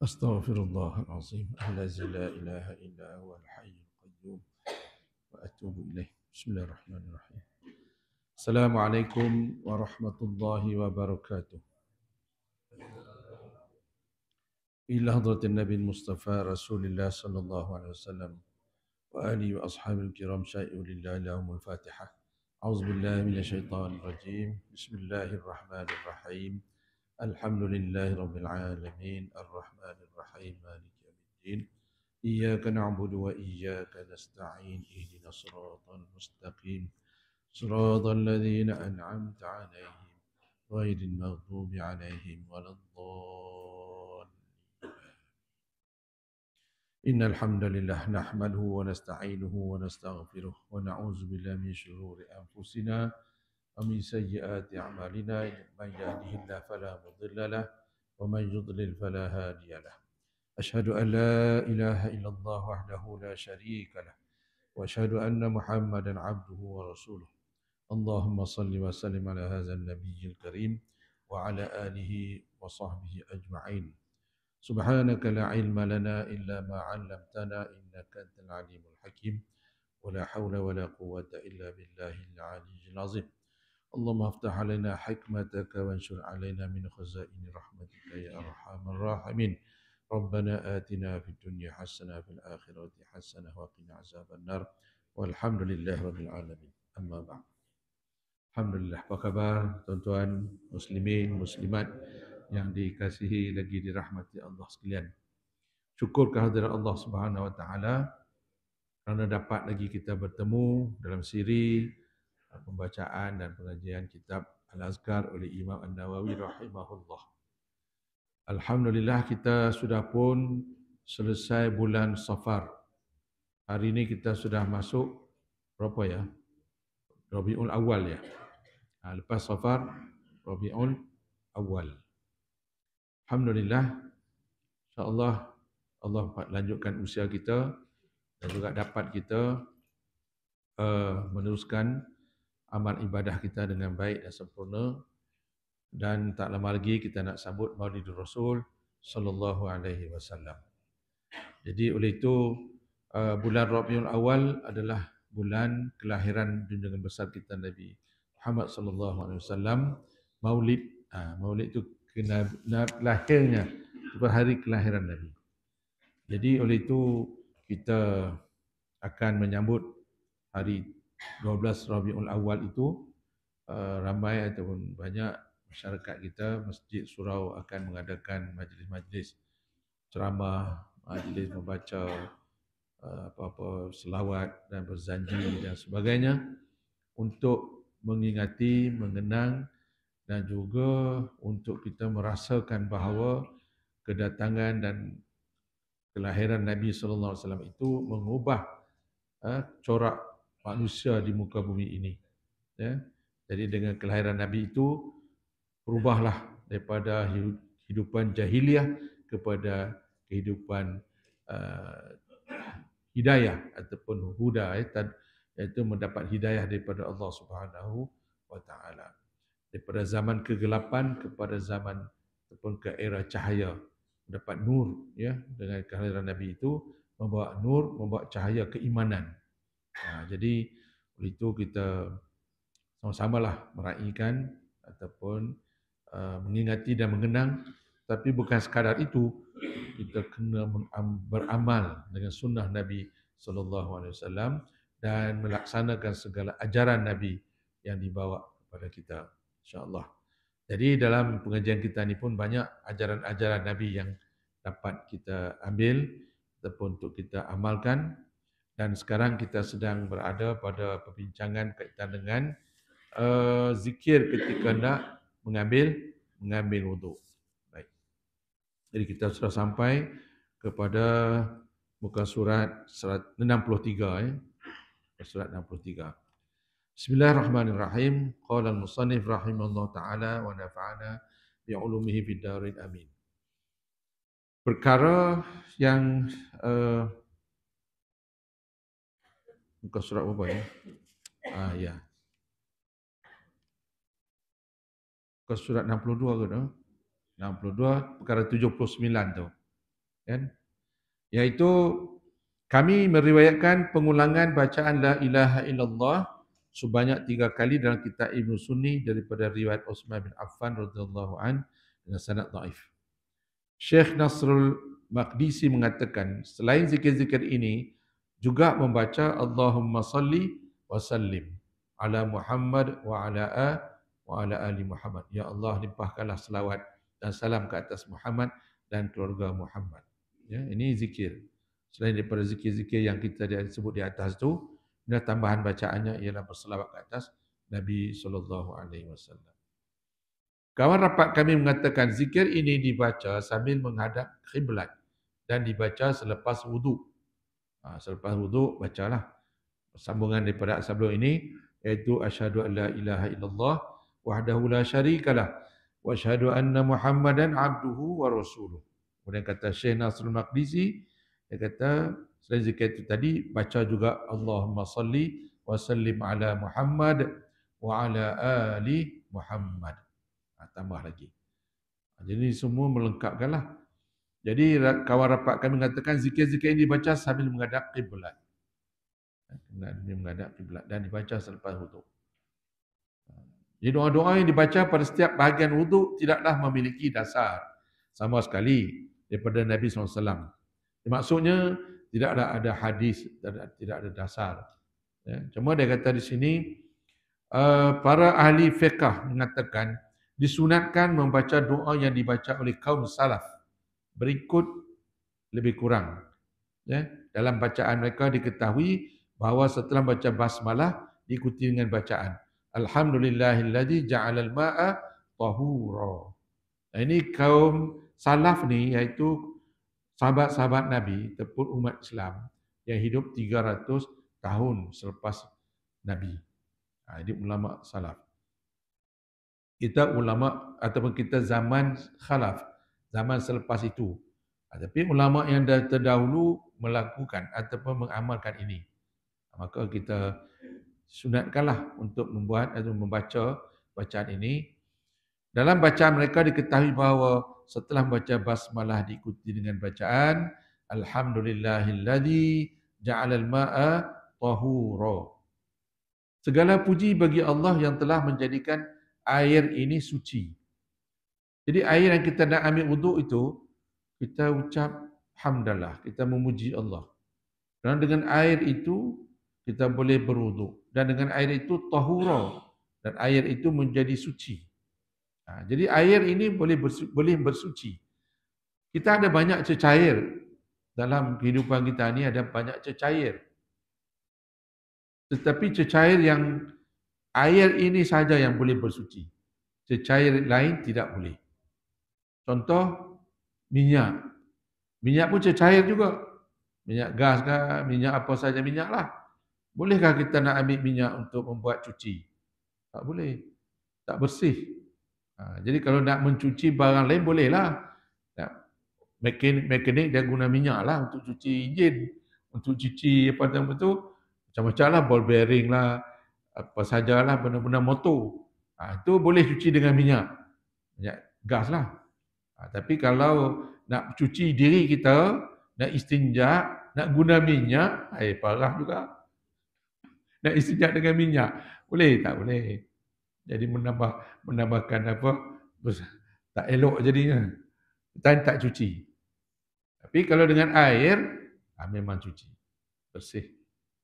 أستغفر الله العظيم الذي لا إله إلا هو الحي القيوم وأتوب إليه. بسم الله الرحمن الرحيم. السلام عليكم ورحمة الله وبركاته. إلى حضرة النبي المصطفى رسول الله صلى الله عليه وسلم وآله وأصحابه الكرام شائع لله لهم الفاتحة. أعوذ بالله من الشيطان الرجيم. بسم الله الرحمن الرحيم. الحمد لله رب العالمين الرحمن الرحيم مالك يوم الدين. إياك نعبد وإياك نستعين اهدنا الصراط المستقيم صراط الذين أنعمت عليهم غير المغضوب عليهم ولا الضالين. إن الحمد لله نحمده ونستعينه ونستغفره ونعوذ بالله من شرور أنفسنا ومن سيئات أعمالنا من يهده الله فلا مضل له ومن يضلل فلا هادي له. أشهد أن لا إله إلا الله وحده لا شريك له وأشهد أن محمدا عبده ورسوله. اللهم صل وسلم على هذا النبي الكريم وعلى آله وصحبه أجمعين. سبحانك لا علم لنا إلا ما علمتنا إنك أنت العليم الحكيم ولا حول ولا قوة إلا بالله العلي العظيم. اللهم افتح علينا حكمتك وانشر علينا من خزائن رحمتك يا أرحم الراحمين. ربنا آتنا في الدنيا حسنة وفي الآخرة حسنة وقنا عذاب النار والحمد لله رب العالمين. أما بعد. Alhamdulillah, apa khabar tuan-tuan muslimin, muslimat yang dikasihi lagi dirahmati Allah sekalian. Syukur kehadiran Allah Subhanahu wa taala kerana dapat lagi kita bertemu dalam siri pembacaan dan pengajian kitab Al-Azkar oleh Imam An-Nawawi rahimahullah. Alhamdulillah kita sudah pun selesai bulan Safar. Hari ini kita sudah masuk berapa ya? Rabiul Awal ya. Lepas Safar, Rabiul Awal. Alhamdulillah, insya-Allah Allah lanjutkan usia kita dan juga dapat kita meneruskan amal ibadah kita dengan baik dan sempurna. Dan tak lama lagi kita nak sambut Maulidur Rasul sallallahu alaihi wasallam. Jadi oleh itu bulan Rabiul Awal adalah bulan kelahiran junjungan besar kita Nabi Muhammad sallallahu alaihi wasallam. Maulid, Maulid itu lahirnya hari kelahiran Nabi. Jadi oleh itu kita akan menyambut hari 12 Rabiul Awal itu, ramai ataupun banyak masyarakat kita, masjid surau akan mengadakan majlis-majlis ceramah, majlis membaca apa-apa selawat dan berzanji dan sebagainya untuk mengingati, mengenang dan juga untuk kita merasakan bahawa kedatangan dan kelahiran Nabi sallallahu alaihi wasallam itu mengubah corak manusia di muka bumi ini. Ya. Jadi dengan kelahiran Nabi itu berubahlah daripada kehidupan jahiliah kepada kehidupan hidayah ataupun huda, iaitu mendapat hidayah daripada Allah Subhanahu wa taala. Daripada zaman kegelapan kepada zaman ataupun ke era cahaya, mendapat nur ya, dengan kelahiran Nabi itu membawa nur, membawa cahaya keimanan. Jadi oleh itu kita sama-samalah meraihkan ataupun mengingati dan mengenang, tapi bukan sekadar itu, kita kena beramal dengan sunnah Nabi sallallahu alaihi wasallam dan melaksanakan segala ajaran Nabi yang dibawa kepada kita, insya-Allah. Jadi dalam pengajian kita ni pun banyak ajaran-ajaran Nabi yang dapat kita ambil ataupun untuk kita amalkan. Dan sekarang kita sedang berada pada perbincangan kaitan dengan zikir ketika nak mengambil wuduk. Baik. Jadi kita sudah sampai kepada muka surat 63 Surat 63. Bismillahirrahmanirrahim. Qala al-musannif rahimahullah taala wa nafa'ana bi 'ulumihi fid darin amin. Perkara yang muka surat apa ya? Ya. Muka surat 62 ke tu? 62 perkara 79 tu. Kan? Iaitu kami meriwayatkan pengulangan bacaan la ilaha illallah sebanyak 3 kali dalam kitab Ibn Sunni daripada riwayat Utsman bin Affan radhiyallahu an dengan sanad dhaif. Syekh Nasrul Maqdisi mengatakan selain zikir-zikir ini juga membaca Allahumma salli wa sallim ala Muhammad wa ala ali Muhammad. Ya Allah, limpahkanlah selawat dan salam ke atas Muhammad dan keluarga Muhammad. Ya, ini zikir. Selain daripada zikir-zikir yang kita sebut di atas tu, dan tambahan bacaannya ialah berselawat ke atas Nabi sallallahu alaihi wasallam. Kawan rapat kami mengatakan zikir ini dibaca sambil menghadap kiblat dan dibaca selepas wuduk. Selepas wuduk bacalah. Sambungan daripada sebelum ini iaitu asyhadu an la ilaha illallah wahdahu la syarikalah wa asyhadu anna Muhammadan abduhu wa rasuluh. Kemudian kata Syekh Nasrul Maqdisi, dia kata selain zikir itu tadi baca juga Allahumma salli wa sallim ala Muhammad wa ala ali Muhammad. Tambah lagi. Jadi semua melengkapkanlah. Jadi kawan rapat kami mengatakan zikir-zikir ini dibaca sambil menghadap kiblat. Menghadap kiblat dan dibaca selepas wuduk. Jadi doa-doa yang dibaca pada setiap bahagian wuduk tidaklah memiliki dasar sama sekali daripada Nabi SAW. Maksudnya tidaklah ada hadis, tidak ada dasar. Ya, cuma dia kata di sini para ahli fiqh mengatakan disunatkan membaca doa yang dibaca oleh kaum salaf berikut lebih kurang. Ya, dalam bacaan mereka diketahui bahawa setelah baca basmalah diikuti dengan bacaan Alhamdulillahilladzi ja'alal ma'a tahura. Ini kaum salaf ni iaitu sahabat-sahabat Nabi ataupun umat Islam yang hidup 300 tahun selepas Nabi. Ini ulama salaf. Kita ulama ataupun kita zaman khalaf, zaman selepas itu. Tapi ulama yang dah terdahulu melakukan ataupun mengamalkan ini. Maka kita sunatkanlah untuk membuat atau membaca bacaan ini. Dalam bacaan mereka diketahui bahawa setelah membaca basmalah diikuti dengan bacaan Alhamdulillahilladzi ja'alal ma'a tahura. Segala puji bagi Allah yang telah menjadikan air ini suci. Jadi air yang kita nak ambil wuduk itu, kita ucap hamdalah, kita memuji Allah. Dan dengan air itu, kita boleh berwuduk. Dan dengan air itu tahura. Dan air itu menjadi suci. Jadi air ini boleh bersuci. Kita ada banyak cecair. Dalam kehidupan kita ni ada banyak cecair. Tetapi cecair yang air ini saja yang boleh bersuci. Cecair lain tidak boleh. Contoh, minyak. Minyak pun cecair juga. Minyak gas ke, minyak apa saja minyak lah. Bolehkah kita nak ambil minyak untuk membuat cuci? Tak boleh. Tak bersih. Jadi kalau nak mencuci barang lain bolehlah. Mekanik dia guna minyak lah untuk cuci enjin. Untuk cuci apa nama tu, macam-macam lah, ball bearing lah, apa sajalah benda-benda motor. Itu boleh cuci dengan minyak gas lah. Tapi kalau nak cuci diri kita, nak istinja, nak guna minyak, parah juga. Nak istinja dengan minyak, boleh tak boleh? Jadi menambahkan apa? Tak elok jadinya. Dan tak cuci. Tapi kalau dengan air, memang cuci. Bersih.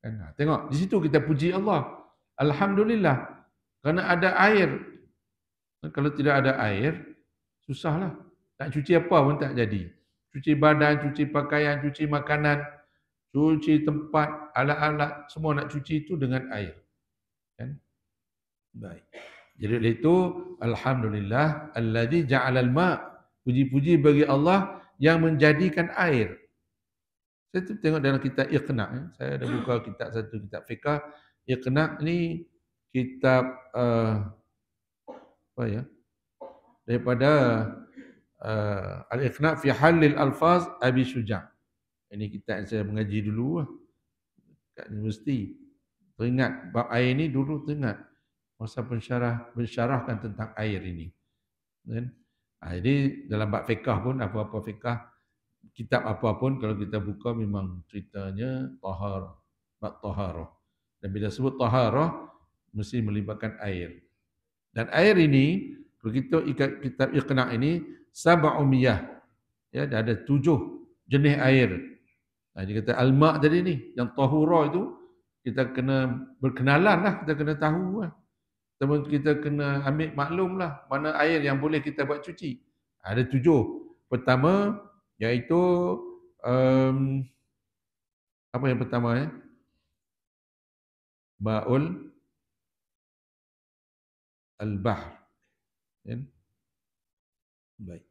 Kan? Tengok, di situ kita puji Allah. Alhamdulillah. Kerana ada air. Kalau tidak ada air, susahlah. Nak cuci apa pun tak jadi. Cuci badan, cuci pakaian, cuci makanan, cuci tempat, alat-alat, semua nak cuci itu dengan air. Kan? Baik. Jadi oleh itu, Alhamdulillah, alladzi ja'alal ma'. Puji-puji bagi Allah yang menjadikan air. Saya tengok dalam kitab Iqna'. Saya ada buka satu kitab fiqh. Iqna' ni kitab apa ya? Daripada Al-Iqna' fi Halil Alfaz Abi Syuja'. Ini kitab yang saya mengaji dulu kat universiti. Teringat bab air ini dulu teringat masa mensyarahkan tentang air ini. Kan? Jadi dalam bab fiqh pun apa-apa fiqh kitab apa pun kalau kita buka memang ceritanya bab taharah. Dan bila sebut taharah mesti melibatkan air. Dan air ini kalau kita ikat kitab Iqna' ini sab'umiyah. Ya, ada 7 jenis air. Nah, dia kata al-ma' tadi ni, yang tahura itu kita kena berkenalan lah, kita kena tahu lah. Kita kena ambil maklum lah mana air yang boleh kita buat cuci. Ada 7. Pertama iaitu apa yang pertama ya? Ma'ul al-bahr. Ya? Baik.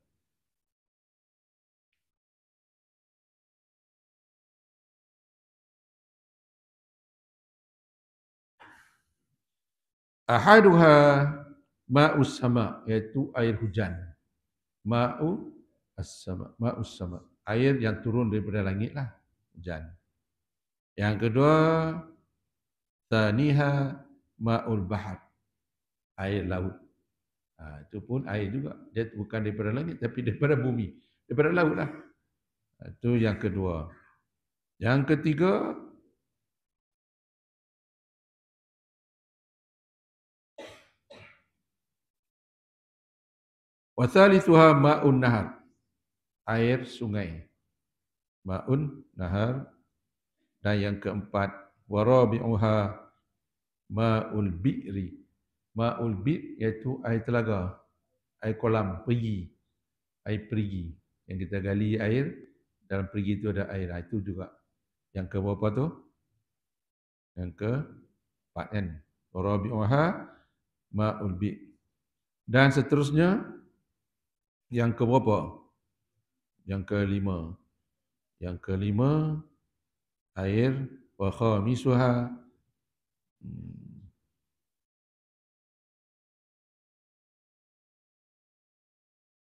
Ahaduha ma'us sama, iaitu air hujan. Ma'us sama. Air yang turun daripada langit lah, hujan. Yang kedua, taniha ma'ul bahar, air laut. Itu pun air juga. Dia bukan daripada langit, tapi daripada bumi. Daripada laut lah. Itu yang kedua. Yang ketiga, wathalithuha ma'un nahar, air sungai. Ma'un nahar. Dan yang keempat, warabi'uha ma'ul bi'ri. Ma'ul bi' iaitu air telaga, air kolam, perigi. Air perigi. Yang kita gali air, dalam perigi itu ada air. Itu juga. Yang ke berapa tu? Yang ke-4 kan. Warabi'uha ma'ul bi'. Dan seterusnya, yang ke berapa? Yang ke-5. Yang ke-5, air wa khamisuha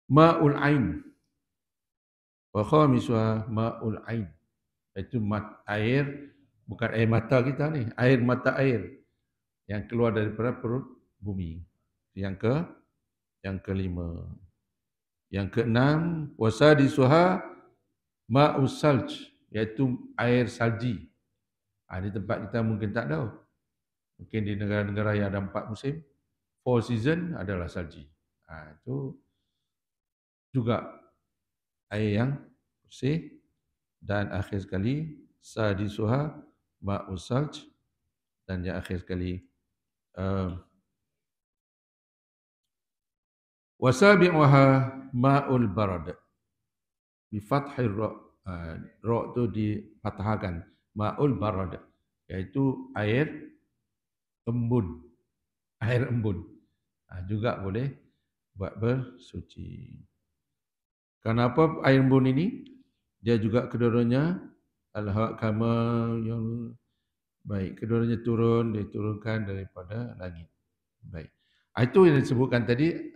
ma'ul ain. Wa khamisuha ma'ul ain. Itu air, bukan air mata kita ni, air mata air yang keluar daripada perut bumi. Yang ke-5. Yang ke-6, wasadisuha ma'us salj, iaitu air salji. Di tempat kita mungkin tak tahu. Mungkin di negara-negara yang ada 4 musim, 4 season adalah salji. Itu juga air yang bersih. Dan akhir sekali, sadisuha ma'us salj. Dan yang akhir sekali, wasabi'uha ma'ul barad. Bifathir ra'. Ra' tu dipatahkan. Ma'ul barad. Iaitu air embun. Air embun. Juga boleh buat bersuci. Kenapa air embun ini? Dia juga kedua-duanya al-hakama yang baik. Kedua-duanya turun, diturunkan daripada langit. Baik. Itu yang disebutkan tadi.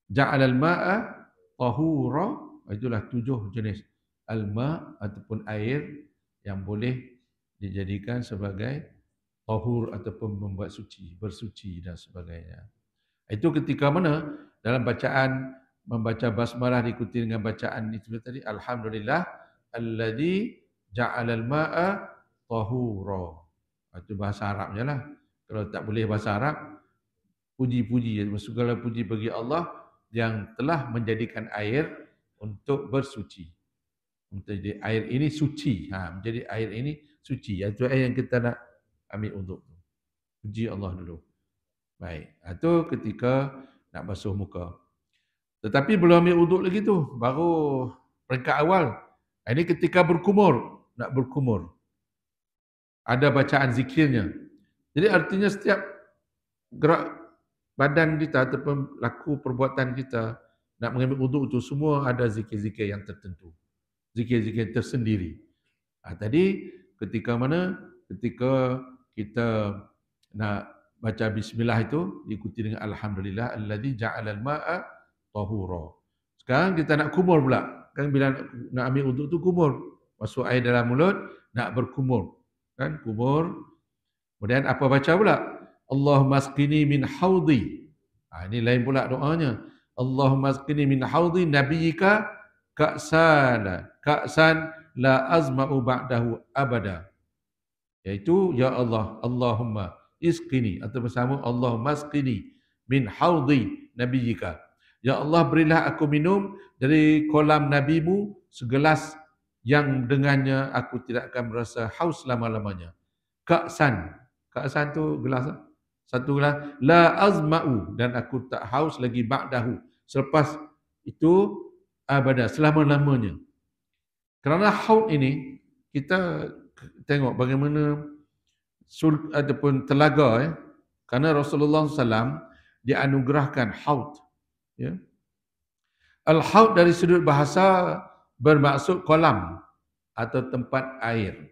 Ja'alal ma'a tahura. Itulah 7 jenis al-ma' ataupun air yang boleh dijadikan sebagai tahur ataupun membuat suci, bersuci dan sebagainya. Itu ketika mana dalam bacaan membaca basmalah diikuti dengan bacaan itu tadi, alhamdulillah alladzi ja'alal ma'a tahura. Itu bahasa Arabnya lah. Kalau tak boleh bahasa Arab, puji-puji, segala puji bagi Allah yang telah menjadikan air untuk bersuci. Menjadi air ini suci. Menjadi air ini suci. Itu air yang kita nak ambil untuk. Puji Allah dulu. Baik. Itu ketika nak basuh muka. Tetapi belum ambil uduk lagi tu. Baru peringkat awal. Ini ketika berkumur. Nak berkumur. Ada bacaan zikirnya. Jadi artinya setiap gerak badan kita ataupun laku perbuatan kita nak mengambil uduk itu semua ada zikir-zikir yang tertentu. Zikir-zikir tersendiri. Tadi ketika mana? Ketika kita nak baca bismillah itu diikuti dengan alhamdulillah alladzi ja'alal ma'a tahura. Sekarang kita nak kumur pula. Kan bila nak ambil uduk tu kumur. Masuk air dalam mulut, nak berkumur. Kan kumur. Kemudian apa baca pula? Allahumma asqini min haudhi. Ini lain pula doanya. Allahumma asqini min haudhi nabiyyika ka'sana ka'san la azma'u ba'dahu abada. Iaitu, ya Allah, Allahumma isqini, atau bersama Allahumma isqini min haudhi nabiyyika. Ya Allah, berilah aku minum dari kolam nabimu segelas yang dengannya aku tidak akan merasa haus selama-lamanya. Ka'san. Ka'san tu gelas. Satu gelas. La azma'u. Dan aku tak haus lagi ba'dahu. Selepas itu abada, selama-lamanya. Kerana haud ini, kita tengok bagaimana ataupun telaga, kerana Rasulullah SAW dianugerahkan haud. Ya. Al-haud dari sudut bahasa bermaksud kolam atau tempat air.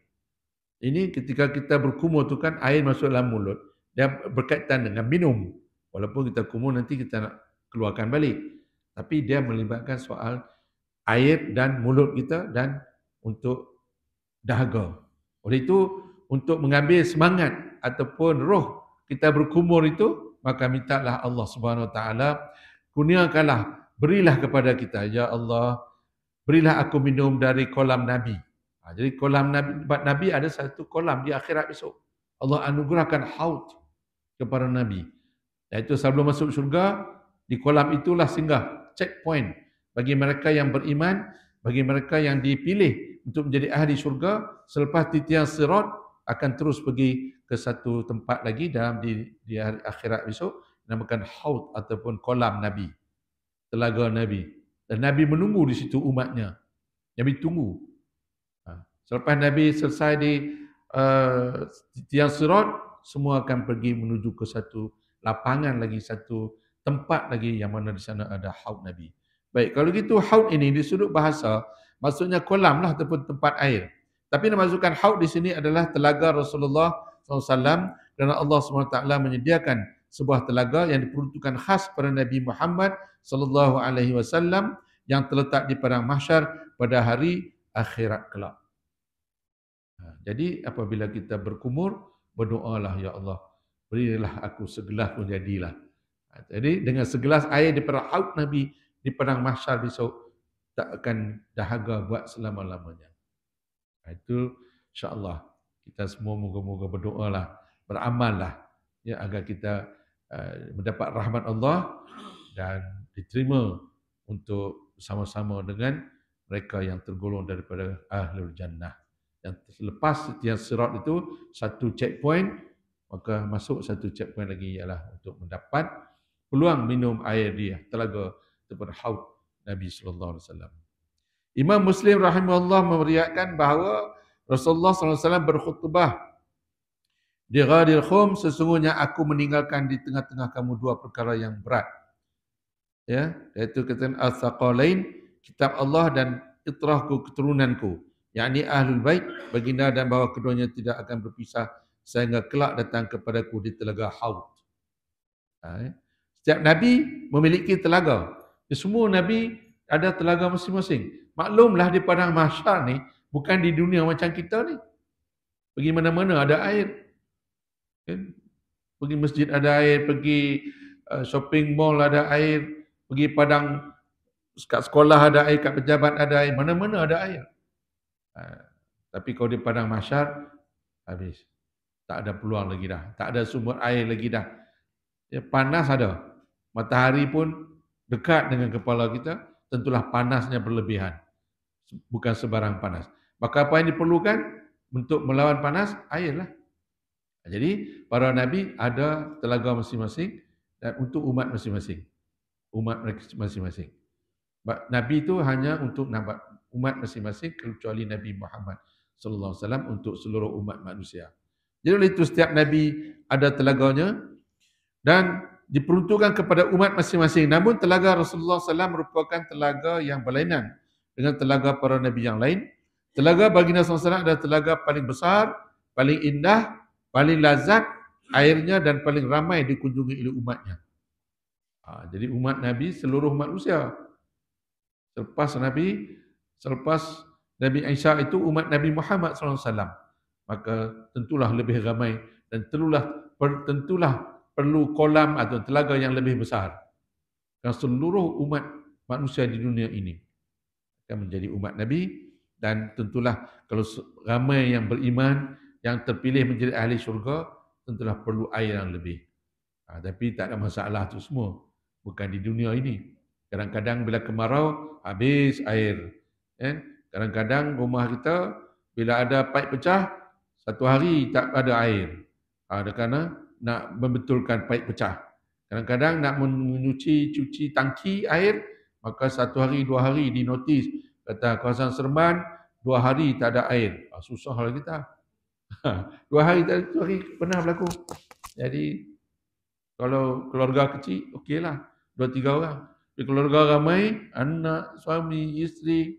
Ini ketika kita berkumur tu kan air masuk dalam mulut. Dia berkaitan dengan minum. Walaupun kita kumur nanti kita nak keluarkan balik. Tapi dia melibatkan soal air dan mulut kita dan untuk dahaga. Oleh itu, untuk mengambil semangat ataupun roh kita berkumur itu, maka mintalah Allah Subhanahu Wa Taala kurniakanlah, berilah kepada kita, ya Allah, berilah aku minum dari kolam Nabi. Jadi kolam Nabi ada satu kolam di akhirat besok. Allah anugerahkan haud kepada Nabi. Iaitu sebelum masuk syurga, di kolam itulah singgah, checkpoint bagi mereka yang beriman, bagi mereka yang dipilih untuk menjadi ahli syurga. Selepas titian sirat akan terus pergi ke satu tempat lagi dalam di hari akhirat besok, dinamakan haud ataupun kolam Nabi, telaga Nabi. Dan Nabi menunggu di situ umatnya. Nabi tunggu. Selepas Nabi selesai di titian sirat, semua akan pergi menuju ke satu lapangan lagi, satu tempat lagi yang mana di sana ada haud Nabi. Baik, kalau gitu haud ini di sudut bahasa maksudnya kolam lah ataupun tempat air. Tapi yang dimaksudkan haud di sini adalah telaga Rasulullah SAW, kerana Allah SWT menyediakan sebuah telaga yang diperuntukkan khas pada Nabi Muhammad SAW yang terletak di padang mahsyar pada hari akhirat kelak. Jadi apabila kita berkumur, berdoalah, ya Allah, berilah aku segelas pun jadilah. Jadi dengan segelas air daripada haud Nabi di padang mahsyar besok, tak akan dahaga buat selama-lamanya. Itu insya-Allah kita semua moga-moga berdoalah, beramallah ya, agar kita mendapat rahmat Allah dan diterima untuk bersama-sama dengan mereka yang tergolong daripada Ahlul Jannah. Yang selepas setiap sirat itu satu checkpoint, maka masuk satu checkpoint lagi ialah untuk mendapat peluang minum air dia telaga daripada haud Nabi sallallahu alaihi wasallam. Imam Muslim rahimahullah meriwayatkan bahawa Rasulullah SAW berkhutbah di Ghadir Khum, sesungguhnya aku meninggalkan di tengah-tengah kamu dua perkara yang berat. Ya, iaitu kata Al-Thaqalain, kitab Allah dan itrahku, keturunanku, yakni Ahlul Bait, baginda dan bahawa keduanya tidak akan berpisah sehingga kelak datang kepadaku di telaga haud. Setiap Nabi memiliki telaga. Semua Nabi ada telaga masing-masing. Maklumlah di padang mahsyar ni, bukan di dunia macam kita ni. Pergi mana-mana ada air. Kan? Pergi masjid ada air, pergi shopping mall ada air, pergi padang kat sekolah ada air, kat pejabat ada air, mana-mana ada air. Tapi kalau di padang mahsyar, habis. Tak ada peluang lagi dah. Tak ada sumber air lagi dah. Ya, panas ada. Matahari pun dekat dengan kepala kita, tentulah panasnya berlebihan. Bukan sebarang panas. Maka apa yang diperlukan untuk melawan panas? Air lah. Jadi para Nabi ada telaga masing-masing dan untuk umat masing-masing. Umat masing-masing. Nabi itu hanya untuk umat masing-masing kecuali Nabi Muhammad sallallahu alaihi wasallam untuk seluruh umat manusia. Jadi oleh itu setiap Nabi ada telaganya dan diperuntukkan kepada umat masing-masing. Namun telaga Rasulullah SAW merupakan telaga yang berlainan dengan telaga para Nabi yang lain. Telaga baginda SAW adalah telaga paling besar, paling indah, paling lazat airnya dan paling ramai dikunjungi oleh umatnya. Jadi umat Nabi seluruh manusia. Selepas Nabi Isa itu umat Nabi Muhammad SAW. Maka tentulah lebih ramai dan tentulah perlu kolam atau telaga yang lebih besar. Dan seluruh umat manusia di dunia ini akan menjadi umat Nabi Dan tentulah kalau ramai yang beriman, yang terpilih menjadi ahli syurga, tentulah perlu air yang lebih. Tapi tak ada masalah tu semua. Bukan di dunia ini. Kadang-kadang bila kemarau, habis air. Kan? Kadang-kadang rumah kita, bila ada paip pecah, satu hari tak ada air. Kerana nak membetulkan paip pecah. Kadang-kadang nak cuci tangki air, maka satu hari, dua hari dinotis. Kata kawasan Seremban, 2 hari tak ada air. Susahlah kita. 2 hari tak ada, 2 hari pernah berlaku. Jadi, kalau keluarga kecil, okeylah. 2-3 orang. Tapi keluarga ramai, anak, suami, isteri,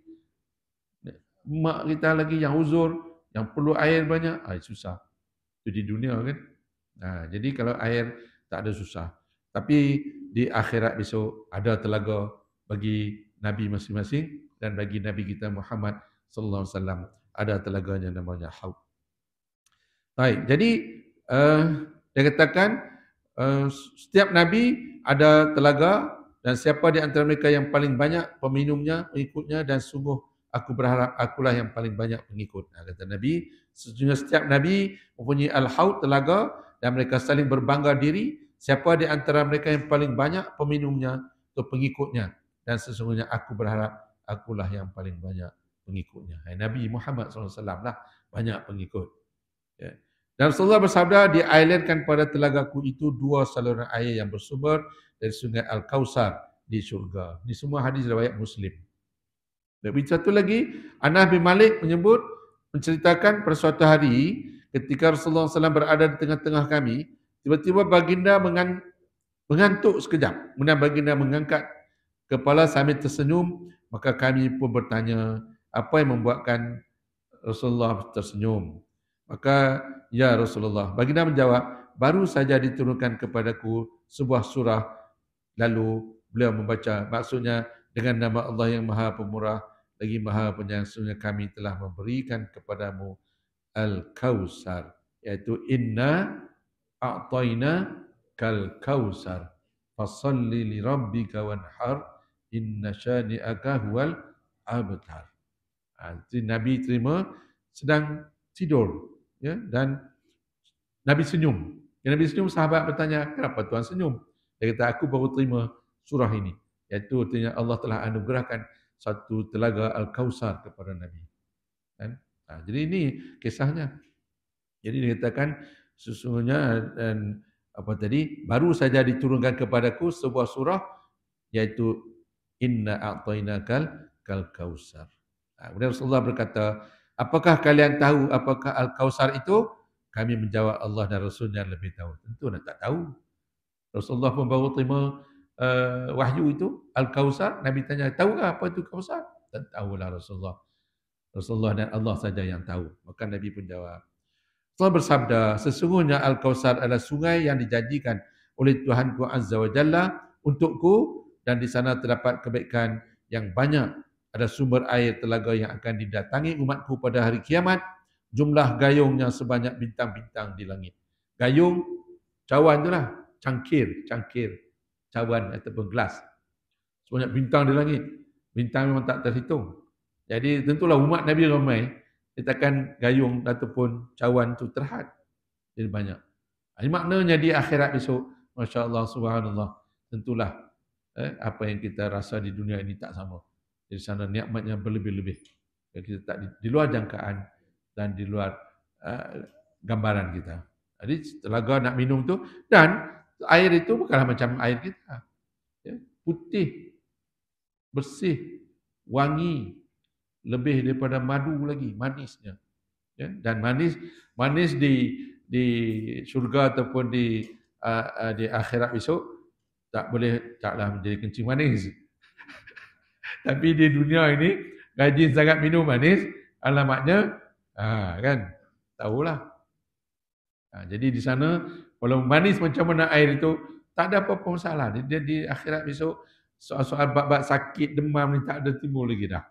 mak kita lagi yang uzur, yang perlu air banyak, susah. Itu di dunia kan. Jadi kalau air tak ada susah. Tapi di akhirat besok ada telaga bagi Nabi masing-masing dan bagi Nabi kita Muhammad sallallahu alaihi wasallam ada telaganya namanya Haud. Baik, jadi dia katakan setiap Nabi ada telaga dan siapa di antara mereka yang paling banyak peminumnya, pengikutnya dan sungguh aku berharap akulah yang paling banyak pengikut. Kata Nabi, sesungguhnya setiap Nabi mempunyai al-haud telaga dan mereka saling berbangga diri. Siapa di antara mereka yang paling banyak peminumnya atau pengikutnya dan sesungguhnya aku berharap akulah yang paling banyak pengikutnya. Nabi Muhammad SAW lah banyak pengikut. Ya. Dan Rasulullah bersabda, dialirkan pada telagaku itu 2 saluran air yang bersumber dari sungai Al-Kausar di syurga. Ini semua hadis riwayat Muslim. Lebih satu lagi, Anas bin Malik menceritakan pada suatu hari ketika Rasulullah SAW berada di tengah-tengah kami, tiba-tiba baginda mengantuk sekejap. Kemudian baginda mengangkat kepala sambil tersenyum, maka kami pun bertanya, apa yang membuatkan Rasulullah tersenyum? Maka, ya Rasulullah, baginda menjawab, baru saja diturunkan kepadaku sebuah surah, lalu beliau membaca, maksudnya dengan nama Allah yang Maha Pemurah, lagi Maha Penyayang, sesungguhnya kami telah memberikan kepadamu Al-Kausar, iaitu inna a'tayna kal kausar fasalli li rabbika wanhar inna syani'aka huwal abtar. Jadi Nabi terima sedang tidur, ya, dan Nabi senyum. Nabi senyum, sahabat bertanya, kenapa Tuhan senyum? Dia kata, aku baru terima surah ini, iaitu artinya Allah telah anugerahkan satu telaga Al-Kausar kepada Nabi. Kan? Jadi ini kisahnya. Jadi dikatakan sesungguhnya dan baru saja diturunkan kepadaku sebuah surah iaitu inna a'tainakal kal kausar. Kemudian Rasulullah berkata, apakah kalian tahu apakah Al-Kausar itu? Kami menjawab, Allah dan Rasulnya lebih tahu. Tentu tak tahu. Rasulullah pun baru terima wahyu itu, Al-Kausar. Nabi tanya, tahukah apa itu Kausar? Tak tahulah Rasulullah. Rasulullah dan Allah saja yang tahu. Maka Nabi pun jawab. Allah bersabda, sesungguhnya Al-Kausar adalah sungai yang dijanjikan oleh Tuhanku Azza wa Jalla untukku dan di sana terdapat kebaikan yang banyak. Ada sumber air telaga yang akan didatangi umatku pada hari kiamat. Jumlah gayungnya sebanyak bintang-bintang di langit. Gayung, cawan itulah, cangkir, cawan ataupun gelas. Sebanyak bintang di langit. Bintang memang tak terhitung. Jadi tentulah umat Nabi ramai. Kita akan gayung ataupun cawan itu terhad. Jadi banyak. Ini maknanya di akhirat besok, Masya Allah, Subhanallah. Tentulah apa yang kita rasa di dunia ini tak sama. Di sana nikmatnya berlebih-lebih. Kita tak di luar jangkaan dan di luar gambaran kita. Jadi telaga nak minum tu, dan air itu bukanlah macam air kita. Ya, putih, bersih, wangi, lebih daripada madu lagi, manisnya. Ya, dan manis di syurga ataupun di akhirat besok taklah menjadi kencing manis. Tapi di dunia ini rajin sangat minum manis, alamatnya kan tahulah. Jadi di sana kalau manis macam mana air itu tak ada apa-apa masalah. Dia di akhirat besok soal-soal bab-bab sakit demam ni tak ada timbul lagi dah.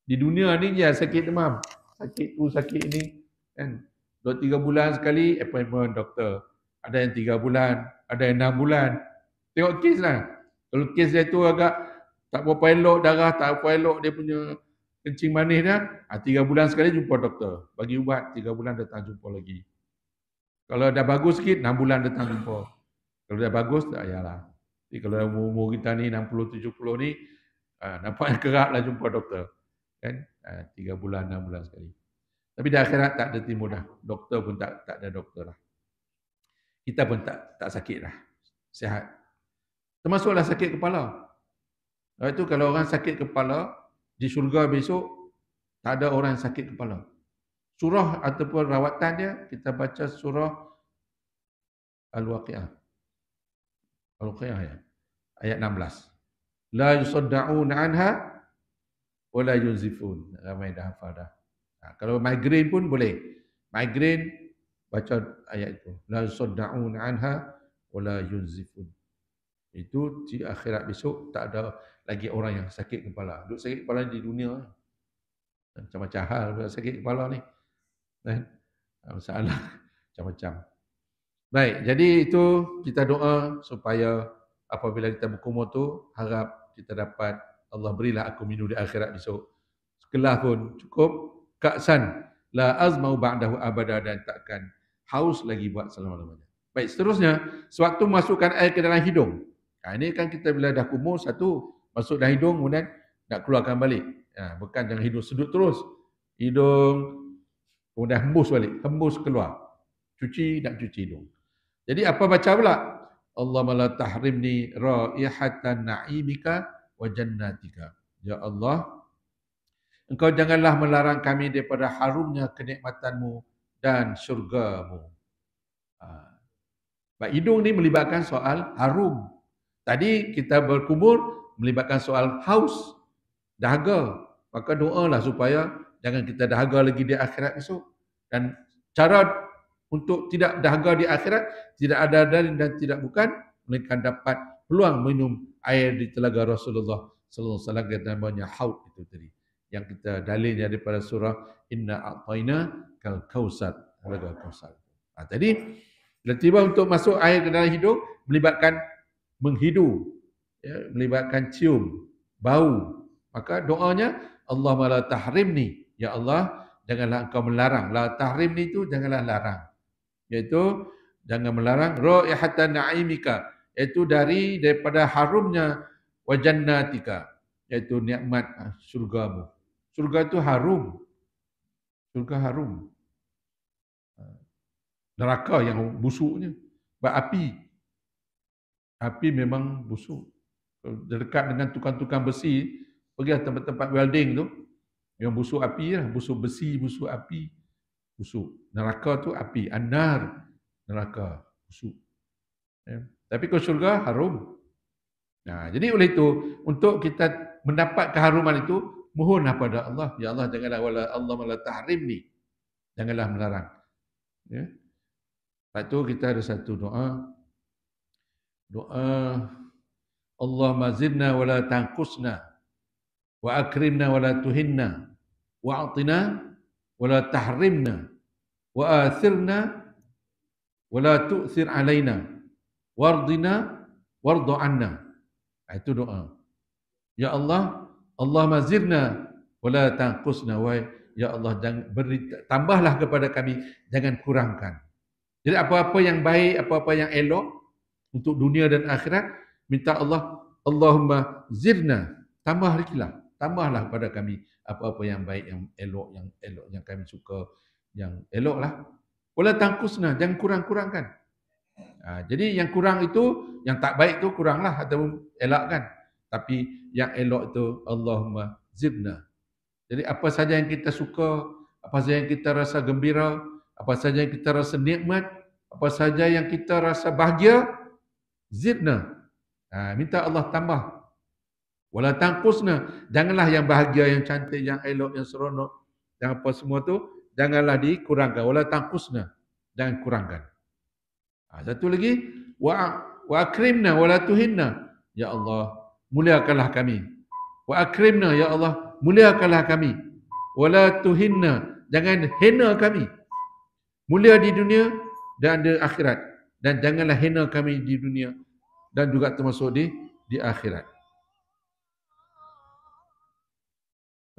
Di dunia ni je sakit demam. Sakit tu, sakit ni. Kan? 2-3 bulan sekali appointment doktor. Ada yang 3 bulan, ada yang 6 bulan. Tengok kes lah. Kalau kes dia tu agak tak berapa elok, darah tak berapa elok dia punya kencing manis dah, 3 bulan sekali jumpa doktor. Bagi ubat, 3 bulan datang jumpa lagi. Kalau dah bagus sikit, 6 bulan datang jumpa. Kalau dah bagus, tak payahlah. Jadi kalau umur kita ni 60-70 ni, nampaknya kerap lah jumpa doktor. Kan? 3 bulan, 6 bulan sekali. Tapi di akhirat tak ada timbul dah. Doktor pun tak ada doktor lah. Kita pun tak sakit dah. Sihat. Termasuklah sakit kepala. Lepas itu kalau orang sakit kepala, di syurga besok, tak ada orang yang sakit kepala. Surah ataupun rawatan dia, kita baca surah Al-Waqi'ah. Al-Waqi'ah ya. Ayat 16. La yusadda'una anha wa la yunzifun. Ramai dah hafal dah. Kalau migraine pun boleh. Migraine, baca ayat itu. La yusadda'una anha wa la yunzifun. Itu di akhirat besok tak ada lagi orang yang sakit kepala. Duk sakit kepala di dunia. Macam-macam hal sakit kepala ni. Masalah macam-macam. Baik, jadi itu kita doa supaya apabila kita berkumur tu, harap kita dapat Allah berilah aku minum di akhirat besok. Sekelas pun cukup. Ka'san la azmau ba'dahu abada, dan takkan haus lagi buat selama-lamanya. Baik, seterusnya, sewaktu masukkan air ke dalam hidung. Ini kan kita bila dah kumur, satu, masuk dalam hidung, kemudian nak keluarkan balik. Bukan jangan hidung sedut terus. Hidung, kemudian hembus keluar. Nak cuci hidung. Jadi apa baca pula? Allahumma la tahrimni raihatan na'imika wa jannatika. Ya Allah, Engkau janganlah melarang kami daripada harumnya kenikmatanmu dan syurgamu. Hidung ni melibatkan soal harum. Tadi kita berkumur melibatkan soal haus, dahaga. Maka doalah supaya jangan kita dahaga lagi di akhirat esok. Dan cara untuk tidak dahaga di akhirat, tidak ada dalil dan tidak bukan, melainkan dapat peluang minum air di telaga Rasulullah sallallahu alaihi wasallam, yang namanya haud itu tadi. Yang kita dalilnya daripada surah Inna a'tayna kal kausar, telaga kausar. Tadi bila tiba untuk masuk air ke dalam hidung melibatkan menghidu, ya, melibatkan cium, bau. Maka doanya Allahumma la tahrimni, ya Allah janganlah engkau melarang. La tahrimni itu janganlah larang. Iaitu jangan melarang raihatan na'imika, iaitu daripada harumnya wa jannatika, iaitu nikmat surgamu. Surga itu harum. Surga harum. Neraka yang busuknya. Api. Api memang busuk. Dekat dengan tukang-tukang besi, pergi tempat-tempat welding tu, yang busuk api lah, busuk besi, busuk api, busuk. Neraka tu api, anar, neraka, busuk. Ya. Tapi kalau syurga harum. Jadi oleh itu, untuk kita mendapat keharuman itu, mohonlah pada Allah, ya Allah janganlah Allah la tahrimni, janganlah melarang. Ya. Lepas tu kita ada satu doa. Allahumma zidna wa la tanqusna, wa akrimna wa la tuhinna, wa atina wa la tahrimna, wa athirna wa la tu'thir alaina, wardina wardu anna. Itu doa. Ya Allah, Allahumma zidna wa la tanqusna, wa ya Allah jangan tambahlah kepada kami, jangan kurangkan. Jadi apa-apa yang baik, apa-apa yang elok untuk dunia dan akhirat, minta Allah, Allahumma zidna, tambahlah kepada kami apa-apa yang baik, yang elok, yang kami suka, yang eloklah. Wala tangkusna, jangan kurang-kurangkan. Jadi yang kurang itu, yang tak baik itu kuranglah atau elakkan. Tapi yang elok itu Allahumma zidna. Jadi apa saja yang kita suka, apa saja yang kita rasa gembira, apa saja yang kita rasa nikmat, apa saja yang kita rasa bahagia, zidna. Minta Allah tambah. Wala tanqusna, janganlah yang bahagia, yang cantik, yang elok, yang seronok, yang apa semua tu, janganlah dikurangkan. Wala tanqusna, jangan kurangkan. Satu lagi, wa akrimna wala tuhinna. Ya Allah, muliakanlah kami. Wa akrimna, ya Allah, muliakanlah kami. Wala tuhinna, jangan hina kami. Mulia di dunia dan di akhirat, dan janganlah hina kami di dunia dan juga termasuk di akhirat.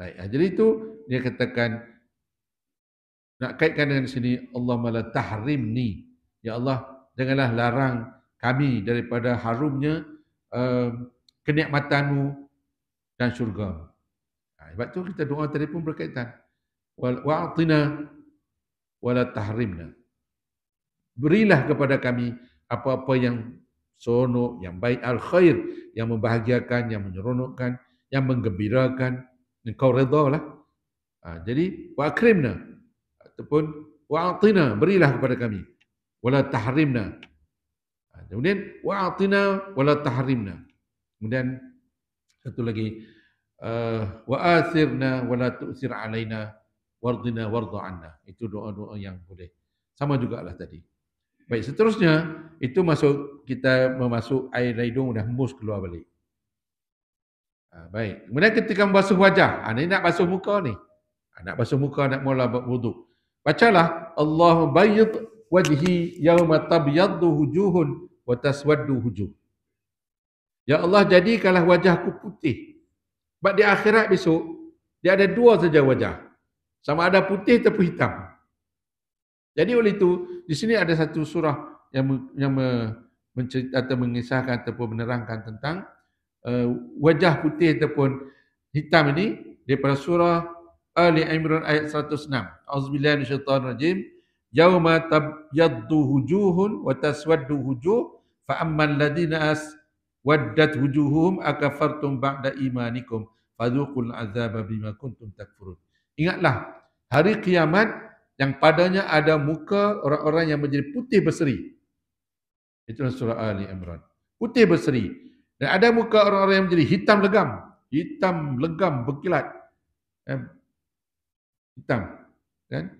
Baik. Jadi itu dia katakan, nak kaitkan dengan sini, Allahumma la tahrimni. Ya Allah, janganlah larang kami daripada harumnya kenikmatanmu dan syurga. Sebab tu kita doa tadi pun berkaitan. Wa'atina wa la tahrimna. Berilah kepada kami apa-apa yang seronok, yang baik, al-khair, yang membahagiakan, yang menyeronokkan, yang menggembirakan. Engkau redha lah. Jadi, wa'akrimna. Ataupun, wa'atina, berilah kepada kami. Wala tahrimna. Kemudian, wa'atina wala tahrimna. Kemudian, satu lagi, wa'athirna wala tu'thir alaina, wardina warda anna. Itu doa-doa yang boleh. Sama jugalah tadi. Baik, seterusnya, itu masuk kita memasuk air hidung dah hembus keluar balik. Baik, kemudian ketika membasuh wajah, ini nak basuh muka ni. Nak basuh muka, nak mula berwuduk. Bacalah, Allahumma bayyid wajhi yawma tabyaddu wujuhun wa taswaddu wujuh. Ya Allah, jadikanlah wajahku putih. Sebab di akhirat besok, dia ada dua saja wajah. Sama ada putih ataupun hitam. Jadi oleh itu, di sini ada satu surah yang menceritakan atau mengisahkan ataupun menerangkan tentang wajah putih ataupun hitam ini daripada surah Ali Imran ayat 106. Auzubillahi minasyaitonir rajim. Yauma tabyaddu wujuhun wa taswaddu wujuh fa ammal ladina aswaddat wujuhum akafartum ba'da imanikum fadzuqul azaba bima kuntum takfurun. Ingatlah hari kiamat yang padanya ada muka orang-orang yang menjadi putih berseri. Itulah surah Ali Imran. Putih berseri. Dan ada muka orang-orang yang menjadi hitam legam. Hitam legam berkilat. Hitam. Kan?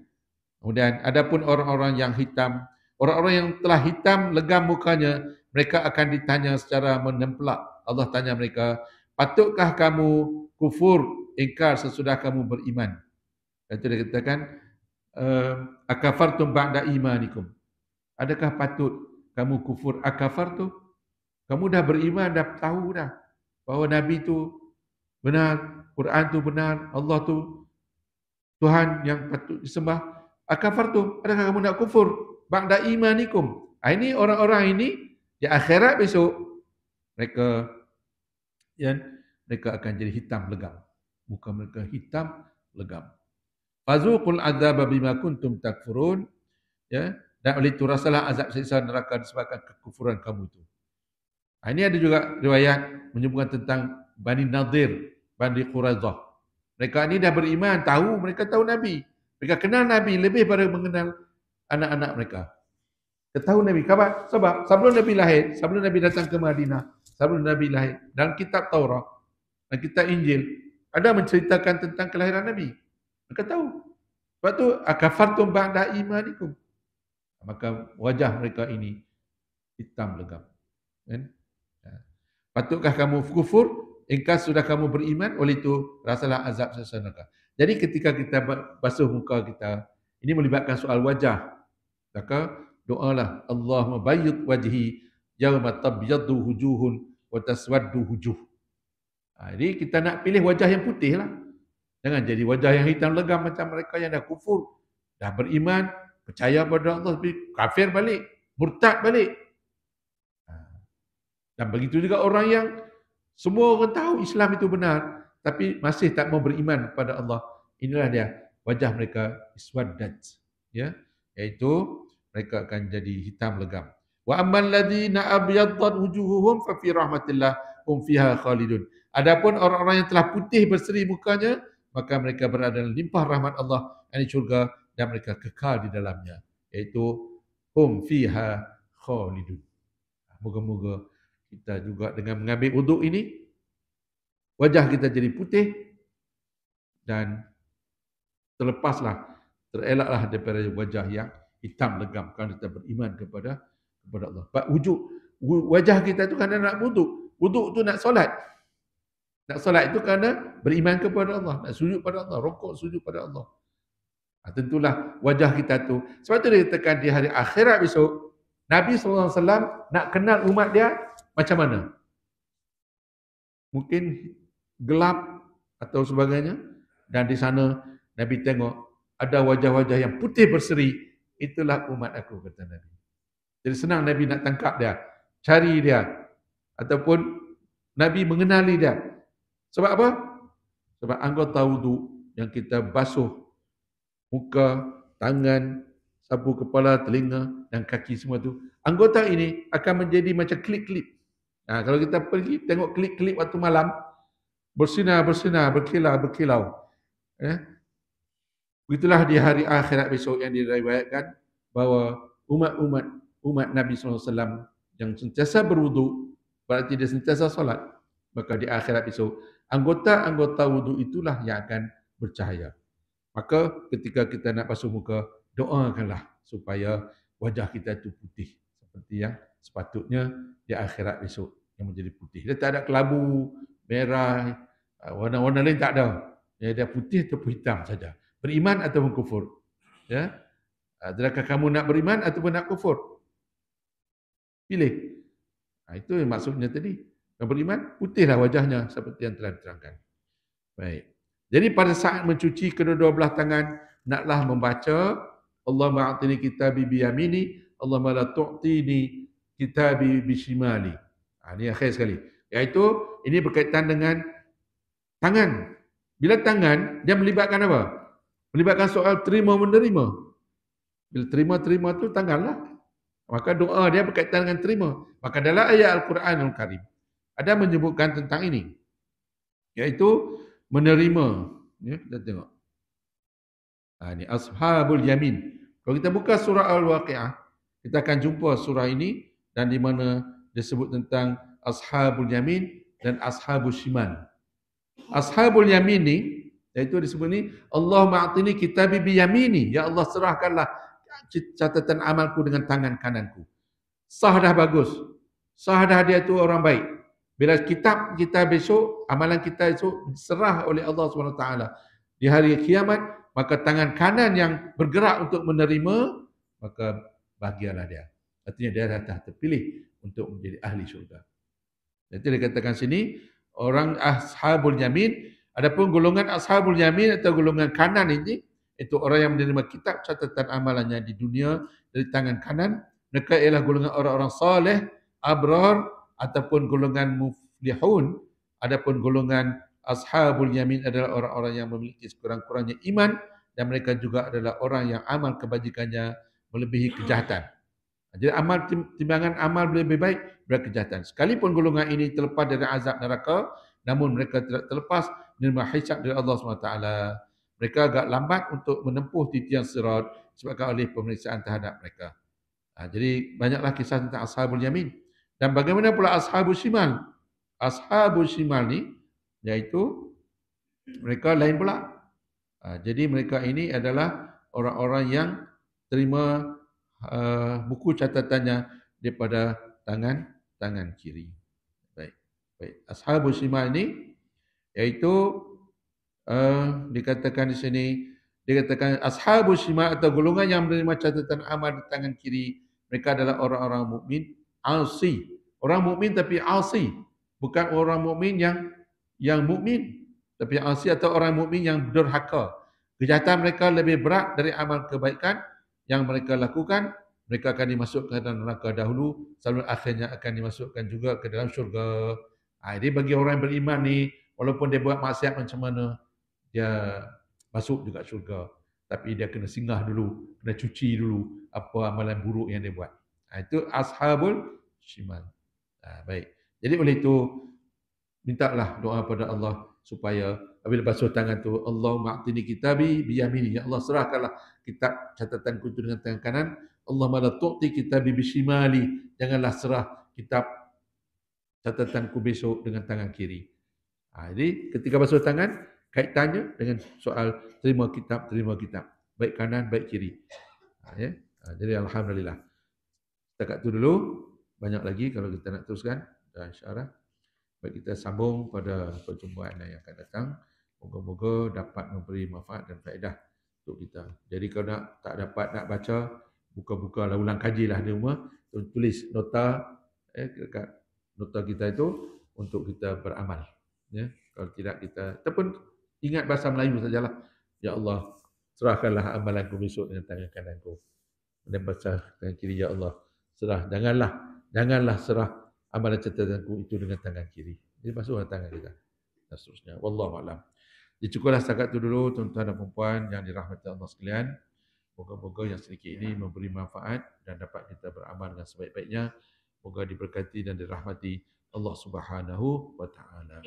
Kemudian ada pun orang-orang yang hitam. Orang-orang yang telah hitam legam mukanya, mereka akan ditanya secara menempelak. Allah tanya mereka, patutkah kamu kufur, ingkar sesudah kamu beriman? Itu dia katakan, akafartum ba'da imanikum. Adakah patut kamu kufur akafartum? Kamu dah beriman, dah tahu dah bahawa Nabi itu benar, Quran tu benar, Allah tu Tuhan yang patut disembah. Akafartum, adakah kamu nak kufur ba'da imanikum? Ini orang-orang ini di akhirat besok mereka akan jadi hitam legam. Muka mereka hitam legam. Fazuqul azaba bima kuntum takfurun, ya, dan oleh itu rasalah azab siksa neraka disebabkan kekufuran kamu itu. Ini ada juga riwayat menyebutkan tentang Bani Nadir, Bani Quraidah. Mereka ini dah beriman, mereka tahu Nabi. Mereka kenal Nabi lebih pada mengenal anak-anak mereka. Dia tahu Nabi. Sebab sebelum Nabi lahir, sebelum Nabi datang ke Madinah, sebelum Nabi lahir, dalam kitab Taurat dan kitab Injil, ada menceritakan tentang kelahiran Nabi. Mereka tahu. Sebab tu, akafartum ba'da imanikum. Maka wajah mereka ini hitam legam. Kan? Patutkah kamu kufur? Engkau sudah kamu beriman, oleh itu rasalah azab siksa neraka. Jadi ketika kita basuh muka kita, ini melibatkan soal wajah. Maka doalah, Allahumma bayyid wajhi yawma tabyaddu wujuhun wa taswaddu wujuh. Jadi kita nak pilih wajah yang putih lah. Jangan jadi wajah yang hitam legam macam mereka yang dah kufur, dah beriman, percaya pada Allah, tapi kafir balik, murtad balik. Dan begitu juga orang yang semua orang tahu Islam itu benar, tapi masih tak mau beriman kepada Allah. Inilah dia, wajah mereka iswaddat, ya, iaitu mereka akan jadi hitam legam. Wa ammal ladzina abyaddat wujuhuhum fa fi rahmatillah hum fiha khalidun. Adapun orang-orang yang telah putih berseri mukanya, maka mereka berada dalam limpah rahmat Allah, yakni syurga, dan mereka kekal di dalamnya, iaitu hum fiha khalidun. Moga-moga kita juga dengan mengambil wuduk ini, wajah kita jadi putih dan terelaklah daripada wajah yang hitam legam kerana kita beriman kepada Allah. Wajah kita itu kerana nak wuduk. Wuduk itu nak solat. Nak solat itu kerana beriman kepada Allah. Nak sujud pada Allah. Rokok sujud pada Allah. Tentulah wajah kita tu. Sebab itu dia katakan di hari akhirat besok, Nabi SAW nak kenal umat dia macam mana? Mungkin gelap atau sebagainya. Dan di sana Nabi tengok ada wajah-wajah yang putih berseri, itulah umat aku, kata Nabi. Jadi senang Nabi nak tangkap dia, cari dia, ataupun Nabi mengenali dia. Sebab apa? Sebab anggota wudu yang kita basuh muka, tangan, sapu kepala, telinga dan kaki semua tu, anggota ini akan menjadi macam klip-klip. Kalau kita pergi tengok klip-klip waktu malam, bersinar-bersinar, berkilau-berkilau. Begitulah di hari akhirat besok yang diriwayatkan bahawa umat Nabi SAW yang sentiasa berwudu, berarti dia sentiasa solat, maka di akhirat besok anggota-anggota wudu itulah yang akan bercahaya. Maka ketika kita nak basuh muka, doakanlah supaya wajah kita itu putih seperti yang sepatutnya di akhirat besok yang menjadi putih. Dia tak ada kelabu, merah, warna-warna lain tak ada. Dia putih ataupun hitam saja. Beriman ataupun kufur. Ya. Adakah kamu nak beriman ataupun nak kufur? Pilih. Itu yang maksudnya tadi. Kalau beriman, putihlah wajahnya seperti yang telah diterangkan. Baik. Jadi pada saat mencuci kedua-dua belah tangan, naklah membaca Allahumma a'tini kitabi biyamini, Allahumma la tu'tini kitabi bishimali. Ini akhir sekali. Iaitu ini berkaitan dengan tangan. Bila tangan, dia melibatkan apa? Melibatkan soal terima menerima. Bila terima tu tanganlah. Maka doa dia berkaitan dengan terima. Maka dalam ayat Al-Quranul Karim ada menyebutkan tentang ini. Iaitu menerima. Ya, kita tengok. Ini Ashabul Yamin. Kalau kita buka surah Al-Waqi'ah, kita akan jumpa surah ini dan di mana disebut tentang Ashabul Yamin dan Ashabul Shimal. Ashabul Yamin ni, iaitu disebut ni, Allahumma a'tini kitabi biyamini. Ya Allah, serahkanlah catatan amalku dengan tangan kananku. Sah dah bagus. Sah dah dia tu orang baik. Bila kitab kita besok, amalan kita esok diserah oleh Allah SWT di hari kiamat, maka tangan kanan yang bergerak untuk menerima, maka bahagialah dia. Artinya dia dah terpilih untuk menjadi ahli syurga. Jadi dikatakan sini, orang ashabul yamin, adapun golongan ashabul yamin atau golongan kanan ini, itu orang yang menerima kitab catatan amalannya di dunia dari tangan kanan. Mereka ialah golongan orang-orang saleh, abrar, ataupun golongan muflihun. Adapun golongan ashabul yamin adalah orang-orang yang memiliki sekurang-kurangnya iman, dan mereka juga adalah orang yang amal kebajikannya melebihi kejahatan. Jadi amal timbangan amal lebih baik daripada kejahatan. Sekalipun golongan ini terlepas dari azab neraka, namun mereka tidak terlepas menerima hisab dari Allah SWT. Mereka agak lambat untuk menempuh titian sirat disebabkan oleh pemeriksaan terhadap mereka. Jadi banyaklah kisah tentang ashabul yamin. Dan bagaimana pula ashabul shimal? Ashabul shimal ni, iaitu mereka lain pula. Jadi mereka ini adalah orang-orang yang terima buku catatannya daripada tangan kiri. Baik. Ashabul shimal ini iaitu dikatakan di sini, dikatakan ashabul shimal atau golongan yang menerima catatan amal di tangan kiri, mereka adalah orang-orang mukmin asi. Orang mukmin tapi asi, bukan orang mukmin yang mukmin, tapi asi atau orang mukmin yang durhaka. Kejahatan mereka lebih berat dari amal kebaikan yang mereka lakukan. Mereka akan dimasukkan ke dalam neraka dahulu, sebelum akhirnya akan dimasukkan juga ke dalam syurga. Jadi bagi orang yang beriman ni, walaupun dia buat maksiat macam mana, dia masuk juga syurga. Tapi dia kena singgah dulu, kena cuci dulu apa amalan buruk yang dia buat. Itu ashabul shimal. Baik. Jadi oleh itu, mintalah doa pada Allah supaya apabila basuh tangan tu, Allahumma a'tini kitabi biyamini. Ya Allah, serahkanlah kitab catatanku itu dengan tangan kanan. Allahumma la tu'ti kitabi bishimali. Janganlah serah kitab catatanku besok dengan tangan kiri. Jadi ketika basuh tangan, kaitannya dengan soal terima kitab. Baik kanan, baik kiri. Jadi Alhamdulillah. Setakat itu dulu. Banyak lagi kalau kita nak teruskan. Dan insyaAllah. Baik, kita sambung pada perjumpaan yang akan datang. Moga-moga dapat memberi manfaat dan faedah untuk kita. Jadi kalau tak dapat nak baca, buka-bukalah, ulang kajilah di rumah. Tulis nota dekat nota kita itu untuk kita beramal. Ya, kalau tidak kita, ataupun Ingat bahasa Melayu sajalah. Ya Allah, serahkanlah amalanku besok dengan tangan kananku. Dan bahasa tangan kiri, ya Allah, serah. Janganlah serah amalan catatanku itu dengan tangan kiri. Jadi masuklah tangan kita. Dan seterusnya. Wallahu a'lam. Cukuplah setakat itu dulu tuan-tuan dan puan yang dirahmati Allah sekalian. Moga-moga yang sedikit ini memberi manfaat dan dapat kita beramal dengan sebaik-baiknya. Moga diberkati dan dirahmati Allah Subhanahu wa taala.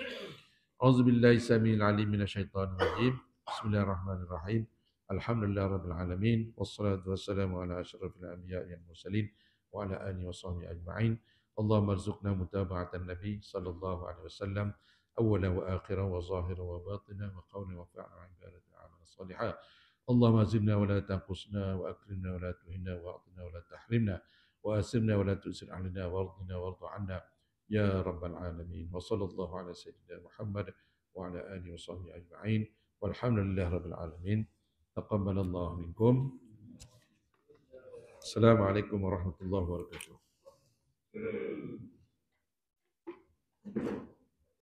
Auzubillahi samil alim minasyaitonir rajim. Bismillahirrahmanirrahim. Alhamdulillah rabbil alamin wassalatu wassalamu ala asyrafil anbiya'i wal mursalin wa ala alihi washabbihi ajma'in. Allahumma arzuqna mutaba'atan nabi sallallahu alaihi wasallam awwalan wa akhiran wa zahiran wa batinan wa qawlan wa fi'lan wa ibadatan amalan salihah. اللهم زدنا ولا تنقصنا واكرمنا ولا تهنا واعطنا ولا تحرمنا واسرنا ولا تؤسر علينا وارضنا وارض عنا يا رب العالمين وصلى الله على سيدنا محمد وعلى اله وصحبه اجمعين والحمد لله رب العالمين تقبل الله منكم السلام عليكم ورحمه الله وبركاته